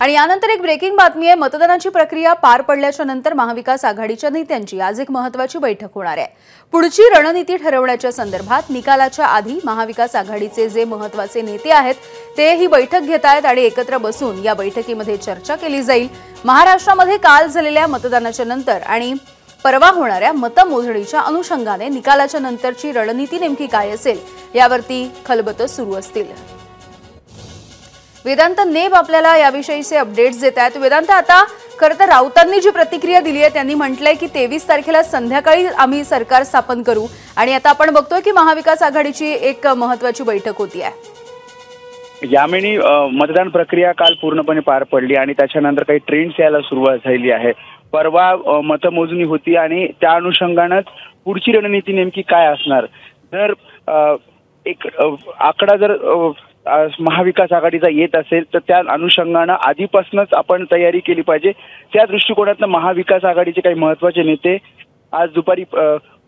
आणि यानंतर एक ब्रेकिंग बातमी आहे। मतदानाची प्रक्रिया पार पडल्याच्या नंतर महाविकास आघाडीच्या नेत्यांची आज एक महत्त्वाची बैठक होणार आहे। पुढची रणनीती ठरवण्याच्या संदर्भात निकालाच्या आधी महाविकास आघाडीचे जे महत्त्वाचे नेते आहेत ते ही बैठक घेत आहेत आणि एकत्र बसून या बैठकीमध्ये चर्चा केली जाईल। महाराष्ट्रामध्ये काल झालेल्या मतदानाच्या नंतर आणि परवा होणाऱ्या मतमोजणीच्या अनुषंगाने निकालाच्या नंतरची रणनीती नेमकी काय असेल यावरती खलबतं सुरू असतील। वेदांत नेब आपल्याला याविषयीचे अपडेट्स देत आहेत। वेदांत, आता खरं तर राऊतांनी जी प्रतिक्रिया दिली आहे त्यांनी म्हटलंय की 23 तारखेला संध्याकाळी आम्ही सरकार स्थापन करू आणि आता आपण बघतोय की महाविकास आघाडीची एक महत्त्वाची बैठक होती आहे। यामिनी मतदान प्रक्रिया काल पूर्णपणे पार पडली आणि त्याच्यानंतर काही ट्रेंड्स यायला सुरुवात झाली आहे। परवा मतमोजणी होती आणि त्या अनुषंगानेच पुढची रणनीती नेमकी काय असणार। जर एक आकडा जर महाविकास आघाडीचा येत असेल तर त्या अनुषंगाने आधीपासूनच आपण तयारी केली पाहिजे। त्या दृष्टिकोनातून महाविकास आघाडीचे काही महत्त्वाचे नेते आज दुपारी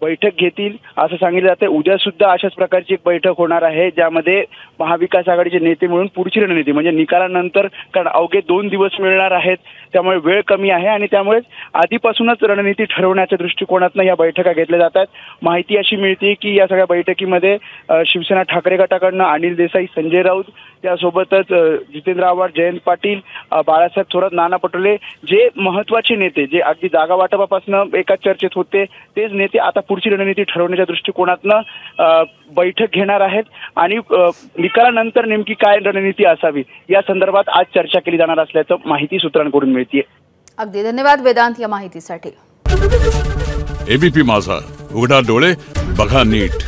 बैठक घेतील असं सांगितलं जातं। उद्या सुद्धा अशाच प्रकारची एक बैठक होणार आहे ज्यामध्ये महाविकास आघाडीचे नेते मिळून पुढची रणनीती म्हणजे निकालानंतर, कारण अवघे 2 दिवस मिळणार आहेत त्यामुळे वेळ कमी आहे आणि त्यामुळे आधीपासूनच रणनीती ठरवण्याच्या दृष्टिकोनातून या बैठका घेतल्या जातात। माहिती अशी मिळते की या सगळ्या बैठकीमध्ये शिवसेना ठाकरे गटाकडून अनिल देसाई, संजय राऊत, त्यासोबतच जितेंद्र आव्हाड, जयंत पाटील, बाळासाहेब थोरात, नाना पटोले जे महत्त्वाचे नेते जे अगदी जागा वाटपापासून एका चर्चेत होते तेच नेते आता पुढची रणनीती ठरवण्याच्या दृष्टिकोनातून बैठक घेणार आहेत आणि निकालानंतर नेमकी काय रणनीती असावी या संदर्भात आज चर्चा केली जाणार असल्याचं माहिती सूत्रांकडून मिळते। अगदी धन्यवाद वेदांत या माहितीसाठी। एबीपी माझा, उघडा डोळे बघा नीट।